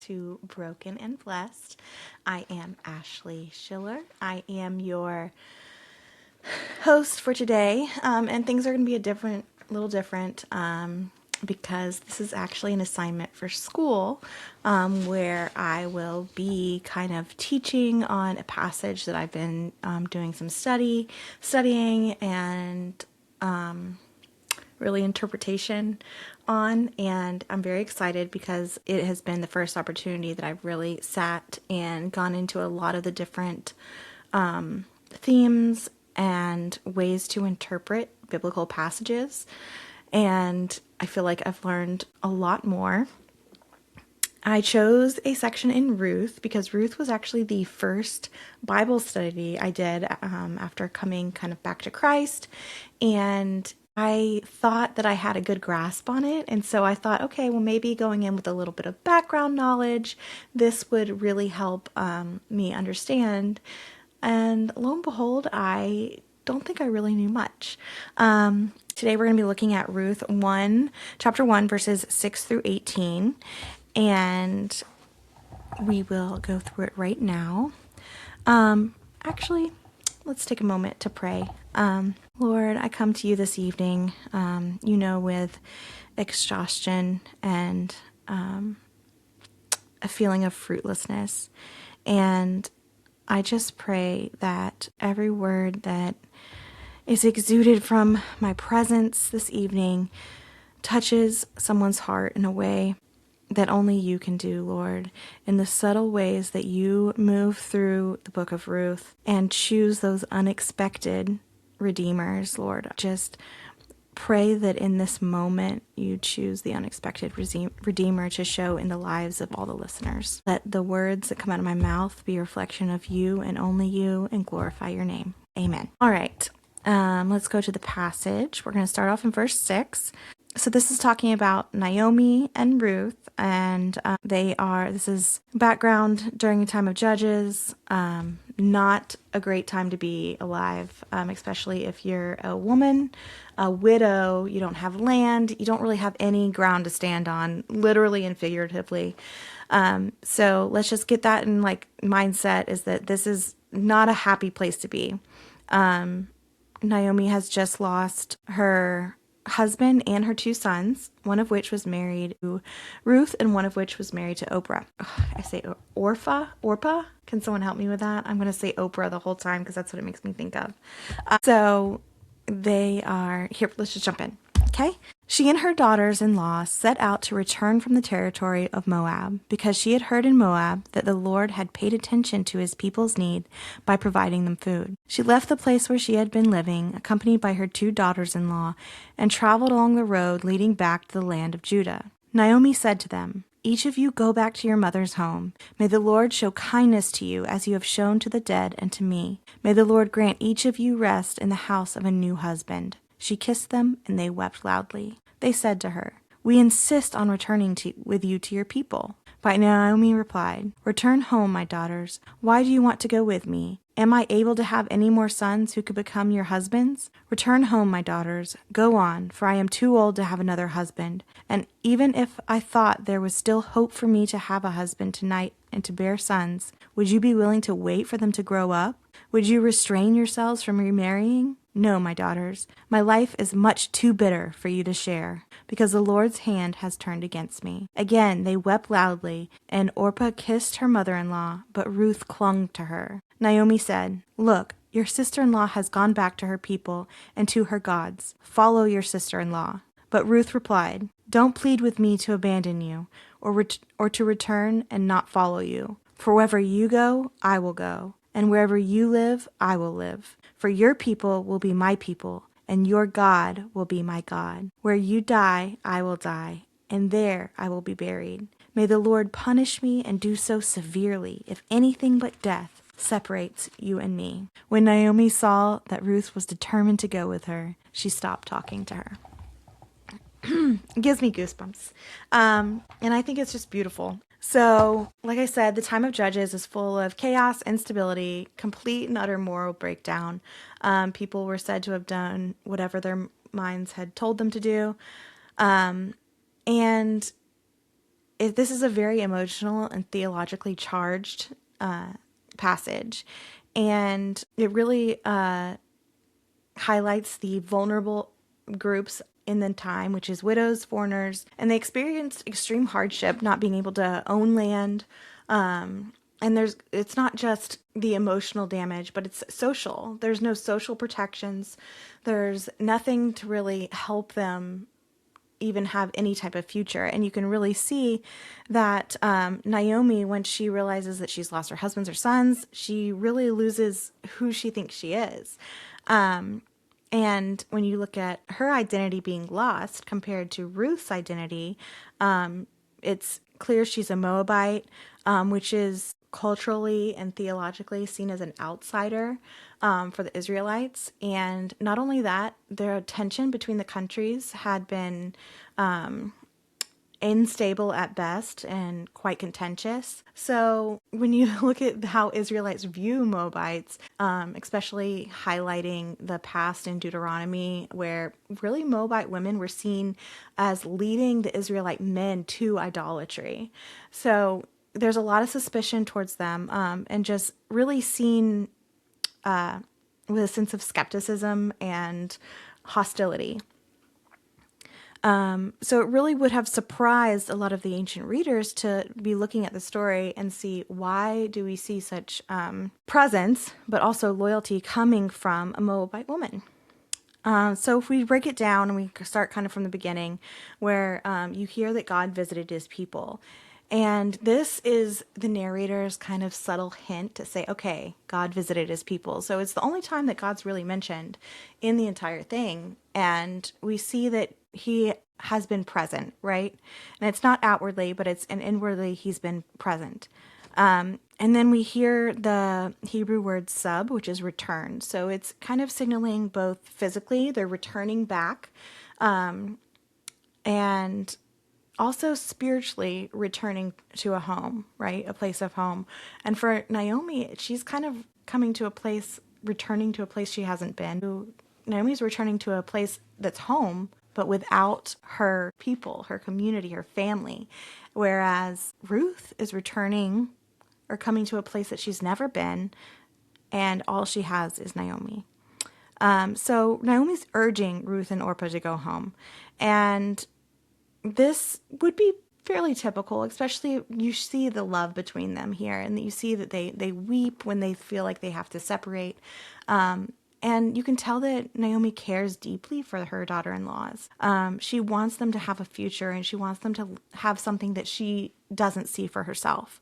to Broken and Blessed. I am Ashley Schiller. I am your host for today, and things are going to be a little different, because this is actually an assignment for school, where I will be kind of teaching on a passage that I've been doing some studying, and really interpretation on, and I'm very excited because it has been the first opportunity that I've really sat and gone into a lot of the different themes and ways to interpret biblical passages, and I feel like I've learned a lot more. I chose a section in Ruth because Ruth was actually the first Bible study I did after coming kind of back to Christ, and I thought that I had a good grasp on it, and so I thought, okay, well, maybe going in with a little bit of background knowledge, this would really help me understand. And lo and behold, I don't think I really knew much. Today we're going to be looking at Ruth 1, chapter 1, verses 6 through 18, and we will go through it right now. Actually, let's take a moment to pray. Lord, I come to you this evening, with exhaustion and a feeling of fruitlessness. And I just pray that every word that is exuded from my presence this evening touches someone's heart in a way that only you can do, Lord, in the subtle ways that you move through the book of Ruth and choose those unexpected redeemers, Lord. Just pray that in this moment you choose the unexpected redeemer to show in the lives of all the listeners. Let the words that come out of my mouth be a reflection of you and only you, and glorify your name. Amen. All right, let's go to the passage. We're going to start off in verse 6. So this is talking about Naomi and Ruth, and this is background during a time of Judges. Not a great time to be alive, especially if you're a woman, a widow, you don't have land, you don't really have any ground to stand on, literally and figuratively. So let's just get that in mindset, is that this is not a happy place to be. Naomi has just lost her husband and her two sons, one of which was married to Ruth and one of which was married to Oprah. I say Orpah? Can someone help me with that? I'm going to say Oprah the whole time because that's what it makes me think of. So they are here. Let's just jump in. Okay. She and her daughters-in-law set out to return from the territory of Moab because she had heard in Moab that the Lord had paid attention to his people's need by providing them food. She left the place where she had been living, accompanied by her two daughters-in-law, and traveled along the road leading back to the land of Judah. Naomi said to them, "Each of you go back to your mother's home. May the Lord show kindness to you as you have shown to the dead and to me. May the Lord grant each of you rest in the house of a new husband." She kissed them, and they wept loudly. They said to her, "We insist on returning with you to your people." But Naomi replied, "Return home, my daughters. Why do you want to go with me? Am I able to have any more sons who could become your husbands? Return home, my daughters. Go on, for I am too old to have another husband. And even if I thought there was still hope for me to have a husband tonight and to bear sons, would you be willing to wait for them to grow up? Would you restrain yourselves from remarrying? No, my daughters, my life is much too bitter for you to share, because the Lord's hand has turned against me." Again they wept loudly, and Orpah kissed her mother-in-law, but Ruth clung to her. Naomi said, "Look, your sister-in-law has gone back to her people and to her gods. Follow your sister-in-law." But Ruth replied, "Don't plead with me to abandon you, or to return and not follow you. For wherever you go, I will go, and wherever you live, I will live. For your people will be my people, and your God will be my God. Where you die, I will die, and there I will be buried. May the Lord punish me and do so severely, if anything but death separates you and me." When Naomi saw that Ruth was determined to go with her, she stopped talking to her. It gives me goosebumps. And I think it's just beautiful. So, like I said, the time of Judges is full of chaos, instability, complete and utter moral breakdown. People were said to have done whatever their minds had told them to do. And this is a very emotional and theologically charged passage, and it really highlights the vulnerable groups in the time, which is widows, foreigners, and they experienced extreme hardship not being able to own land. And it's not just the emotional damage, but it's social. There's no social protections. There's nothing to really help them even have any type of future. And you can really see that Naomi, when she realizes that she's lost her husbands or sons, she really loses who she thinks she is. And when you look at her identity being lost compared to Ruth's identity, it's clear she's a Moabite, which is culturally and theologically seen as an outsider for the Israelites. And not only that, their tension between the countries had been unstable at best and quite contentious. So when you look at how Israelites view Moabites, especially highlighting the past in Deuteronomy, where really Moabite women were seen as leading the Israelite men to idolatry. So there's a lot of suspicion towards them, and just really seen with a sense of skepticism and hostility. So it really would have surprised a lot of the ancient readers to be looking at the story and see, why do we see such presence, but also loyalty coming from a Moabite woman? So if we break it down and we start kind of from the beginning, where you hear that God visited his people. And this is the narrator's kind of subtle hint to say, okay, God visited his people. So it's the only time that God's really mentioned in the entire thing. And we see that he has been present, right? And it's not outwardly, but it's inwardly he's been present. And then we hear the Hebrew word sub, which is return. So it's kind of signaling both physically, they're returning back, and also spiritually returning to a home, right? A place of home. And for Naomi, she's kind of coming to a place, returning to a place she hasn't been. Naomi's returning to a place that's home, but without her people, her community, her family. Whereas Ruth is returning or coming to a place that she's never been, and all she has is Naomi. So Naomi's urging Ruth and Orpah to go home. And this would be fairly typical, especially you see the love between them here, and you see that they weep when they feel like they have to separate. And you can tell that Naomi cares deeply for her daughter-in-laws. She wants them to have a future, and she wants them to have something that she doesn't see for herself.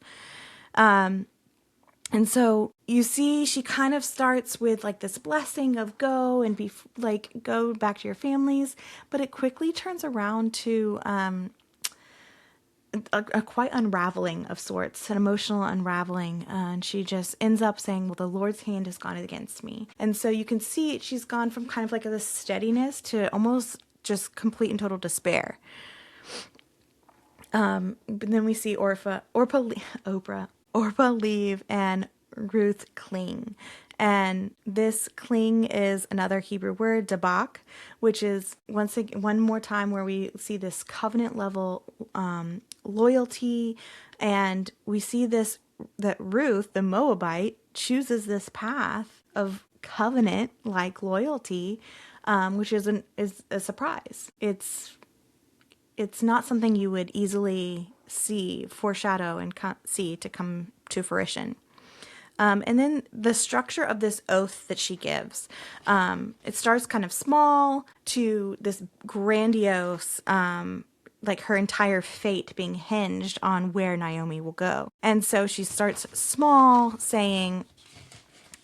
And so you see, she kind of starts with like this blessing of go and be like, go back to your families, but it quickly turns around to a quite unraveling of sorts, an emotional unraveling. And she just ends up saying, well, the Lord's hand has gone against me. And so you can see she's gone from kind of like this steadiness to almost just complete and total despair. But then we see Orpah leave and Ruth cling. And this cling is another Hebrew word, dabak, which is one more time where we see this covenant level loyalty. And we see this, that Ruth, the Moabite, chooses this path of covenant like loyalty, which is a surprise. It's not something you would easily foreshadow and see to come to fruition. And then the structure of this oath that she gives, it starts kind of small to this grandiose, like her entire fate being hinged on where Naomi will go. And so she starts small, saying,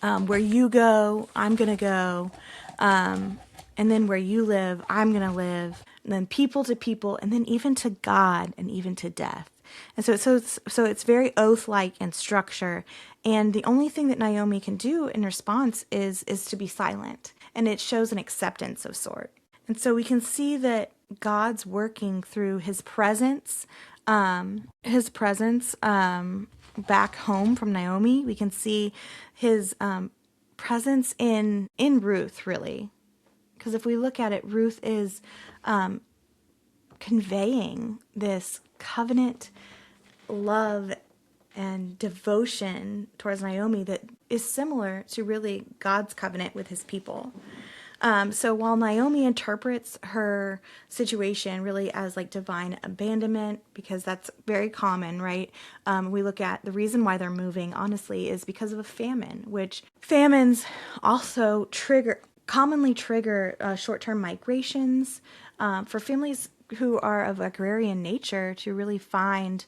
where you go, I'm going to go. And then where you live, I'm going to live. And then people to people, and then even to God, and even to death. And so it's very oath-like in structure. And the only thing that Naomi can do in response is to be silent. And it shows an acceptance of sort. And so we can see that God's working through his presence back home from Naomi. We can see his presence in Ruth, really. Because if we look at it, Ruth is conveying this covenant love and devotion towards Naomi that is similar to really God's covenant with his people. So while Naomi interprets her situation really as like divine abandonment, because that's very common, right? We look at the reason why they're moving, honestly, is because of a famine, which famines also commonly trigger short-term migrations for families who are of agrarian nature to really find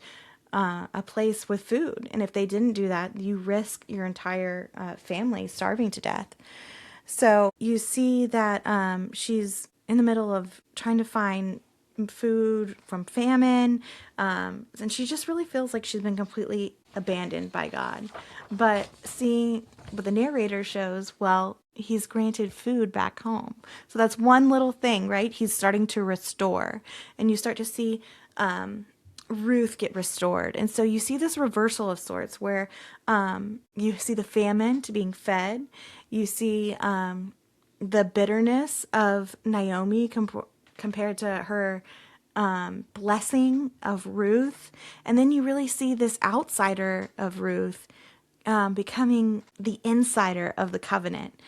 a place with food. And if they didn't do that, you risk your entire family starving to death. So you see that she's in the middle of trying to find food from famine, and she just really feels like she's been completely abandoned by God. But seeing what the narrator shows, well, he's granted food back home. So that's one little thing, right? He's starting to restore. And you start to see Ruth get restored. And so you see this reversal of sorts where you see the famine to being fed. You see the bitterness of Naomi compared to her blessing of Ruth. And then you really see this outsider of Ruth becoming the insider of the covenant.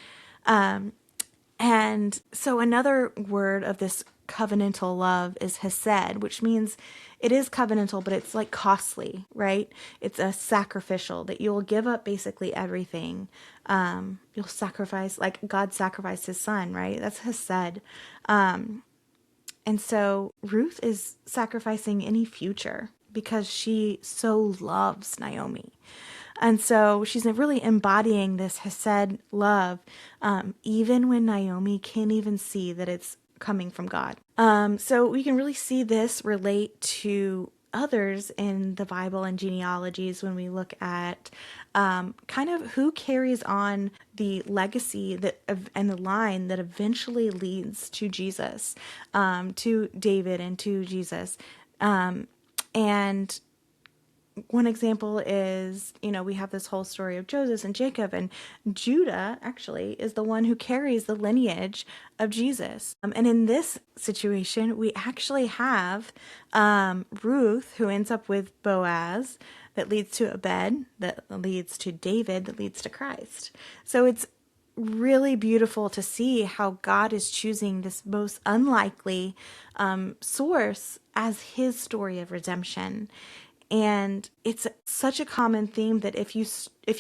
And so another word of this covenantal love is hesed, which means it is covenantal, but it's like costly, right? It's a sacrificial that you will give up basically everything. You'll sacrifice, like God sacrificed his son, right? That's hesed. And so Ruth is sacrificing any future because she so loves Naomi. And so she's really embodying this hesed love, even when Naomi can't even see that it's coming from God. So we can really see this relate to others in the Bible and genealogies when we look at kind of who carries on the legacy and the line that eventually leads to Jesus, to David and to Jesus. And one example is, we have this whole story of Joseph and Jacob, and Judah actually is the one who carries the lineage of Jesus. And in this situation, we actually have Ruth, who ends up with Boaz, that leads to Obed, that leads to David, that leads to Christ. So it's really beautiful to see how God is choosing this most unlikely source as his story of redemption. And it's such a common theme that if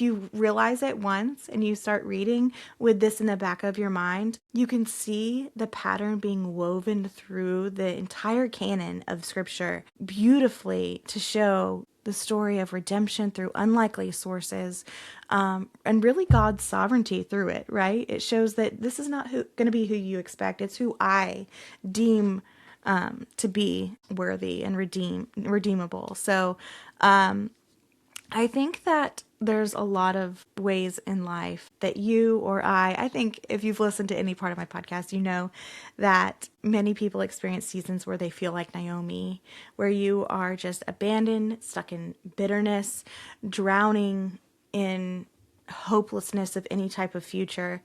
you realize it once and you start reading with this in the back of your mind, you can see the pattern being woven through the entire canon of Scripture beautifully to show the story of redemption through unlikely sources, and really God's sovereignty through it, right? It shows that this is not going to be who you expect. It's who I deem to be worthy and redeemable. So I think that there's a lot of ways in life that you or I think if you've listened to any part of my podcast, you know that many people experience seasons where they feel like Naomi, where you are just abandoned, stuck in bitterness, drowning in hopelessness of any type of future.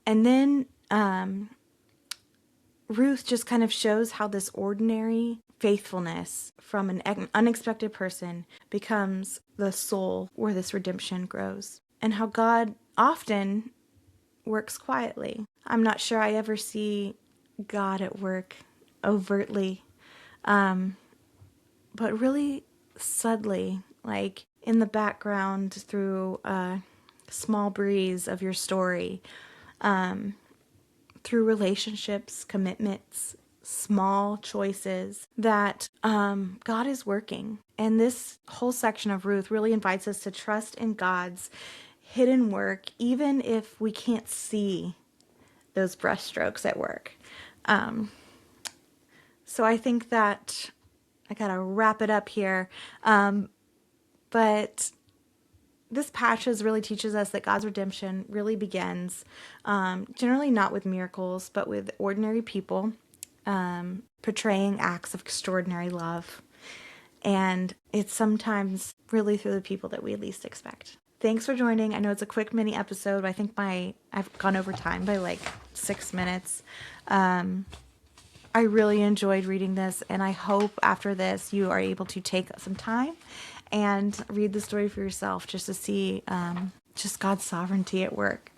And then Ruth just kind of shows how this ordinary faithfulness from an unexpected person becomes the soul where this redemption grows, and how God often works quietly. I'm not sure I ever see God at work overtly, but really subtly, like in the background through a small breeze of your story, through relationships, commitments, small choices that God is working. And this whole section of Ruth really invites us to trust in God's hidden work, even if we can't see those brushstrokes at work. So I think that I gotta wrap it up here. But this passage really teaches us that God's redemption really begins, generally not with miracles, but with ordinary people portraying acts of extraordinary love. And it's sometimes really through the people that we least expect. Thanks for joining. I know it's a quick mini episode. I think I've gone over time by like 6 minutes. I really enjoyed reading this, and I hope after this you are able to take some time and read the story for yourself just to see just God's sovereignty at work.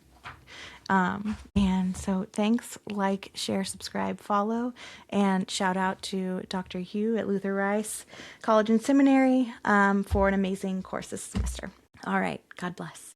And so thanks, like, share, subscribe, follow, and shout out to Dr. Hugh at Luther Rice College and Seminary for an amazing course this semester. All right. God bless.